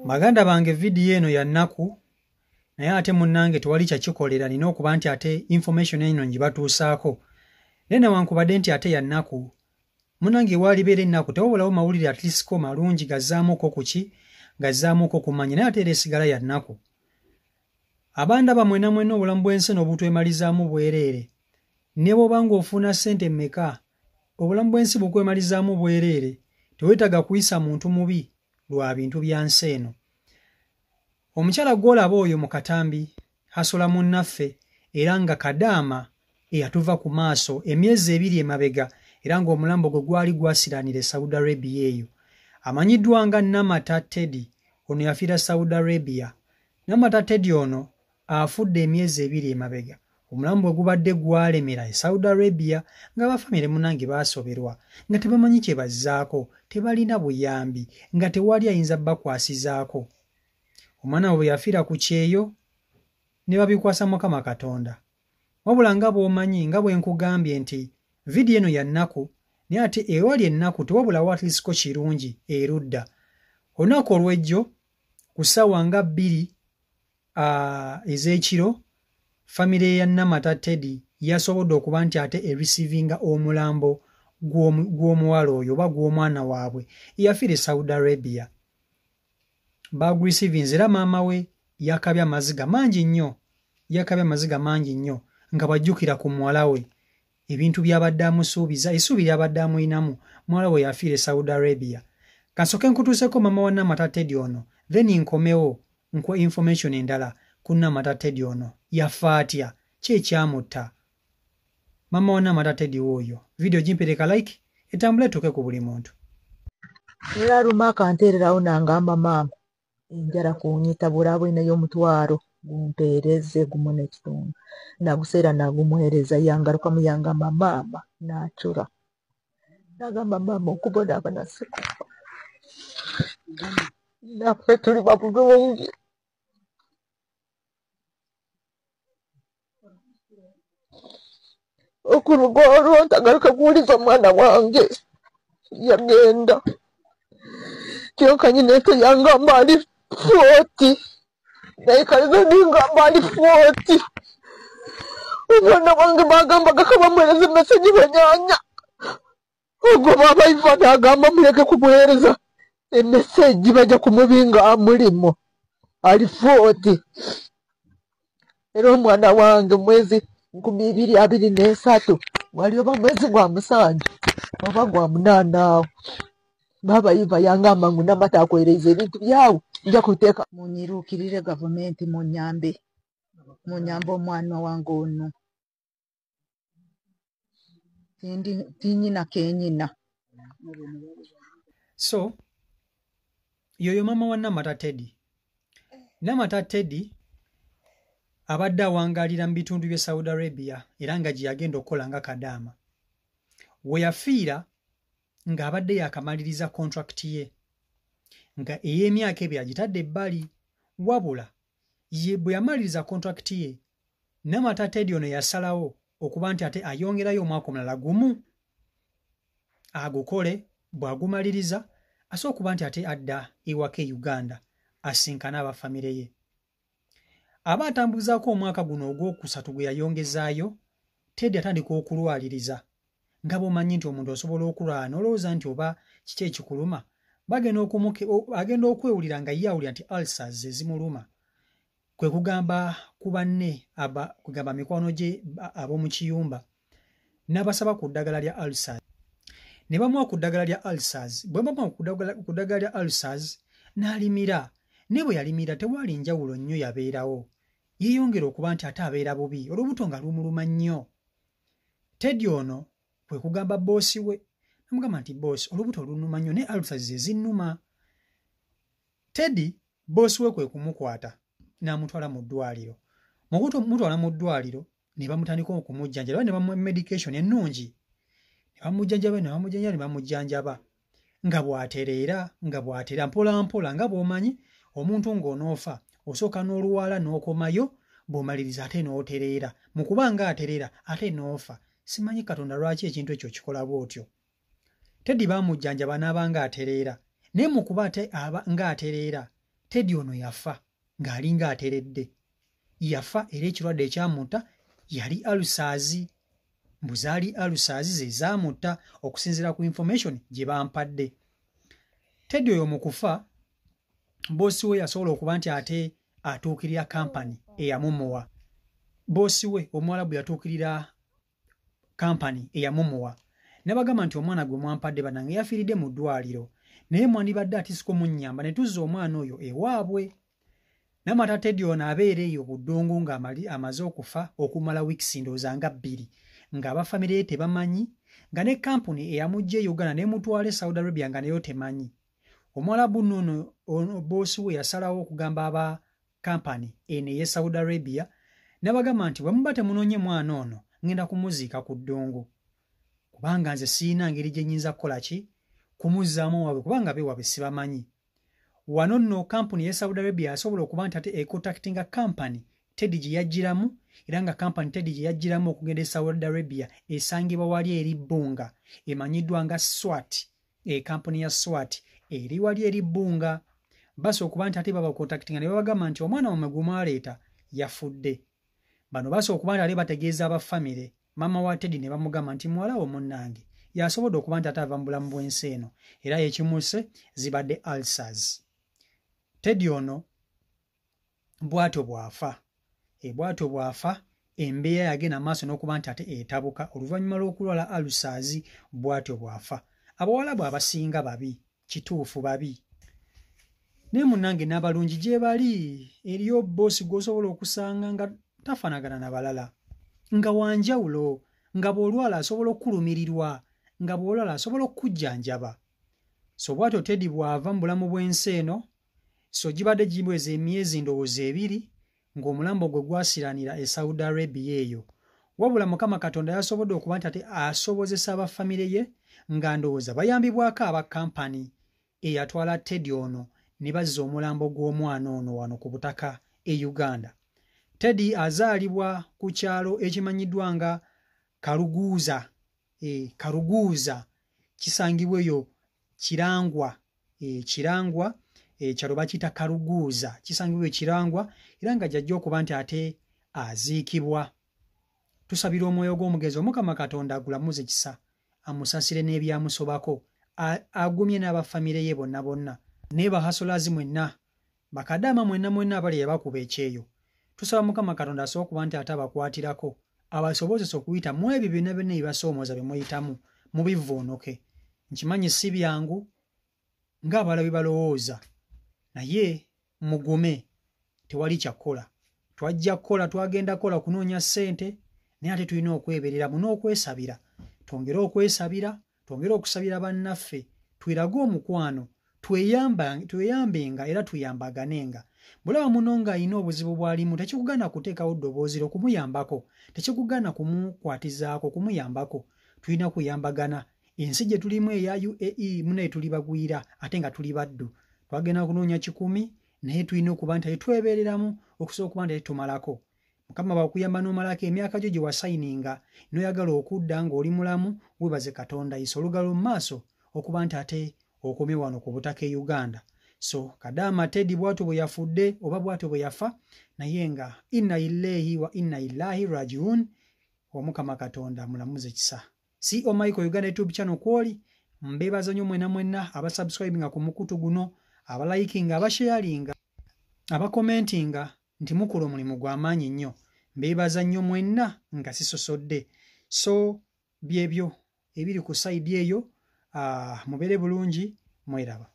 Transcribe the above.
Baganda bange video eno ya nnaku naye ate munnange tewali kyakikolera nina okuba nti ate information eno ngibatuusaako. Nene wankubadde nti ate ya nnaku munnange walibeera ennaku tewabulawo mawulire at least ko malungi gazzaamuuko kuki gazzaamuuko kumanya naye ate era esigala ya nnaku. Abanda bamwena mwena obulamu bw'ensi n'obutwemalizaamu bwereere ne bw'obanga ofuna ssente mmeka obulamu bw'ensi bukwemalizaamu bwereere teweetaga kuyisa muntu mubi lwa bintu bya nsi eno. Omukyala gw'olaba oyo mu katambi hasola munnaffe era nga kadaama eyatuva ku maaso emyezi 2 emabega era ng'omulambo gwe gwali gwasiraanira Saudi Arabia eyo. Amanyiddwa nga Namata Teddy ono yafiira Saudi Arabia. Namata Teddy ono afudde emyezi 2 emabega. Omulambo gwe gubadde gwalemera Saudi Arabia nga bafamire munnange baasoberwa nga tebamanyi kye bazzaako, tebalina buyambi, nga tewali ayinza bakwasizaako. Omwana bwe yafiira ku kyeyo ne babikwasa Mukama Katonda. Wabula nga bw'omanyi nga bwe nkugambye nti vidiyo eno ya nnaku naye ate ewali ennaku tewabulawo at least ko kirungi erudda. Olunaku olw'ejjo ku ssaawa nga 2 ez'ekiro famire ya Namata Teddy yasobodde okuba nti ate ereceiving omulambo gw'omuwala oyo oba gw'omwana waabwe yafiire Saudi Arabia. Bagureceiving era maama we yakabya amaziga mangi nnyo nga bajjukira ku muwala we ebintu by'abadde amusuubiza essuubi ly'abadde amuyinamu muwala we yafiire Saudi Arabia. Kasooke nkutuuseko maama wa Namata Teddy ono then nkomewo nkwa information endala ku Namata Teddy ono yafa atya ki ekyamutta maama wa Namata Teddy oyo. Video gimpereka like etambule tuke ku buli muntu. Era lumaka nteererawo nangamba maama enjala kunyita bulabu n'ey'omutwalo gumpeereze gumu n'ekitundu naguseera nagumuheereza yangaluka muyangamba maama n'acura nagamba maama okubonaaba nasekufa naffe tuli babulungi okuluga olwo ntagaluka kuwuliza omwana wange yagenda kyonka nyina ente yangamba ali 40 naye kalizo ningamba ali 40 omwana wange bagambaga kabamuhereza emeseji banyanya ogwo baabaiva nagamba muleke kumuhereza emeseji bajja kumubinga amulimo ali 40 era omwana wange mwezi 2023 wali oba mwezi gwa 7 oba gwa 8 awo baba iva yangamba ngu Namata akwereize ebintu byawe nja kuteeka munyiruukirire gavumenti munyambe omwana wange ono tinyina kenyina. So yoyo maama wa Namata Teddy. Namata Teddy abadde awangalira mu bitundu bya Saudi Arabia era nga gye yagenda okukola nga kadaama. We yafiira ng'abadde yakamaliriza contract ye nga ey'emyaka ebiri agitadde ebbali wabula ye bwe yamaliriza contract ye Namata Teddy ono yasalawo okuba nti ate ayongerayo omwaka omulala gumu agukole bw'agumaliriza asobola okuba nti ate adda ewaka e Uganda asinkana abafamire ye. Aba atambuzaako omwaka guno ogwokusatu gwe yayongezaayo Teddy atandika okulwaliriza nga bw'omanyi nti omuntu osobola okulwala n'olowooza nti oba kiki ekikuluma agenda okwewulira nga ye awulira nti ulcers ezimuluma kwe kugamba ku banne kugamba mikwano gye ab'omu kiyumba n'abasaba ku ddagala lya ulcers ne bamuwa ku ddagala lya ulcers. Bwe bamuwa ku ddagala lya ulcers n'alimira ne bwe yalimira tewali njawulo nnyo yabeerawo yeeyongera okuba nti ate abeera bubi olubuto nga lumuluma nnyo. Teddy ono kwe kugamba boosi we namugamba nti boosi olubuto lunuma nnyo ne ulcers ezinnuma. Teddy boosi we kwe kumukwata n'amutwala mu ddwaliro. Mu kumutwala mu ddwaliro ne bamutandika okumujjanjaba ne bamuwa medication ennungi ne bamujjanjaba nga bw'atereera mpola mpola nga bw'omanyi omuntu ng'onoofa osooka n'oluwala n'okomayo bw'omaliriza ate n'otereera mu kuba nga atereera ate n'ofa. Simanyi Katonda lwaki ekintu ekyo kikola bw'otyo. Teddy baamujjanjaba n'aba nga atereera naye mu kuba ate aba nga atereera Teddy ono yafa ng'alinga ateredde. Yafa era ekirwadde ekyamutta yali alusaazi. Mbuzaali alusaazi ze zaamutta okusinziira ku information gye bampadde. Teddy oyo mu kufa boosi we yasobola okuba nti ate atuukirira kampani eyamumuwa. Boosi we Omuwarabu yatuukirira kampani eyamumuwa. Nabagamba nti omwana gwe mwampadde bannange yafiiridde mu ddwaliro. Naye mwandibadde atisiko munnyamba ne tuzza omwana oyo ewaabwe. Namata Teddy ono abeera eyo ku ddungu ng'amaze okufa okumala wiikisi ndowooza nga 2 ng'abafamire ye tebamanyi nga ne kampuni eyamujja e Uganda n'emutwala e Saudi Arabia nga nayo temanyi. Omwalabu nno ono boosi we yasalawo okugamba aba kampani eno ey'e Saudi Arabia n'abagamba nti bwe muba temunoonye mwana ono ngenda kumuziika ku ddungu. Kubanga nze siina ngeri gye nnyinza kukola ki kumuzzaamu waabwe kubanga beewabwe sibamanyi. Wano nno kampuni y'e Saudi Arabia yasobola okuba nti ate econtactinga kampani Teddy gye yajjiramu era nga kampani Teddy gye yajjiramu okugenda e Saudi Arabia esangibwa wali eri Bunga emanyiddwa nga SWAT. Kampani ya SWAT eri wali eri Bunga. Basa okuba nti ate babacontactinga ne babagamba nti omwana wammwe gwe mwaleeta yafudde. Bano basa okuba nti ate bategeeza abafamire. Mama wa Teddy ne bamugamba nti muwala wo munnange yasobodde okuba nti ate ava mu bulamu bw'ensi eno era yekimuse zibadde ulcers. Teddy ono bw'atyo bw'afa. Bw'atyo bw'afa embeera yagenda maaso n'okuba nti ate etabuka oluvannyuma lw'okulwala ulcers bw'atyo bw'afa. Abawalabu abasinga babi, kituufu babi. Naye munnange n'abalungi gye bali eriyo boosi gw'osobola okusanga nga tafaanagana na balala. Nga wanjawulo, nga bw'olwala asobola okulumirirwa, nga bw'olwala asobola okujjanjaba. So bw'atyo Teddy bw'ava mu bulamu bw'ensi eno, so gibadde gibweza emyezi ndowooza 2 ng'omulambo gwe gwasiranira e Saudi Arabia eyo. Wabula Mukama Katonda yasobodde okuba nti ate asobozesa abafamire ye nga ndowooza bayambibwako aba kampani eyatwala Teddy ono ne bazza omulambo gw'omwana ono wano ku butaka e Uganda. Teddy azaalibwa ku kyalo ekimanyiddwa nga Karuguuza. Karuguuza kisangibwa eyo Kirangwa. Kirangwa kyalo bakiyita Karuguuza kisangibwa Kirangwa era nga jjajja okuba nti ate aziikibwa. Tusabira omwoyo gw'omugezi Omukama Katonda agulamuze kisa amusasire n'ebyamusobako agumye n'abafamire ye bonna bonna ne bahasolazi mwenna bakadama mwenna abali yabakuba ekyeyo. Tusaba Mukama Katonda asobola okuba nti ate abakwatirako abasobozesa okuyita mu ebyo byonna byonna ebibasoomooza bye muyitamu mubivvuunuke. Nkimanyi si byangu ng'abalabi balowooza naye mugume tewali kyakkola. Twajja kukola twagenda kukola kunoonya ssente naye ate tulina okweberera mu n'okwesabira. Twongere okwesabira, twongere okusabira bannaffe, twirage omukwano, tweyambenga era tuyambaganenga. Bulaba muno ng'alina obuzibu bw'alimu tekikugana kuteekawo ddoboozi okumuyambako, tekikugana kumukwatizaako kumuyambako. Tulina kuyambagana. Ensi gye tulimu eya UAE munaye tuli bagwira ate nga tuli baddu. Twagenda kunoonya 10 naye tulina okuba nti twebereramu okusobola okuba nti tumalako. Mukama bakuyamba n'omalako emyaka gyo gye wasayininga n'oyagala okudda ng'oli mulamu weebaze Katonda yiso olugalo mu maaso okuba nti ate okomye wano ku butaka e Uganda. So Kadaama Teddy bw'atyo bwe yafudde oba bw'atyo bwe yafa naye nga inna illahi wa inna ilahi rajiun. Omukama Katonda mulamuze kisa. CEO Michael Uganda YouTube channel kwoli mbebaza nnyo mwenna abasubscribinga ku mukutu guno abalikinga abasharinga abakomentinga nti mukola omulimu gw'amaanyi nnyo. Mbebaza nnyo mwenna nga sisosodde. So byebyo ebiri ku side eyo mubeere bulungi mweraba.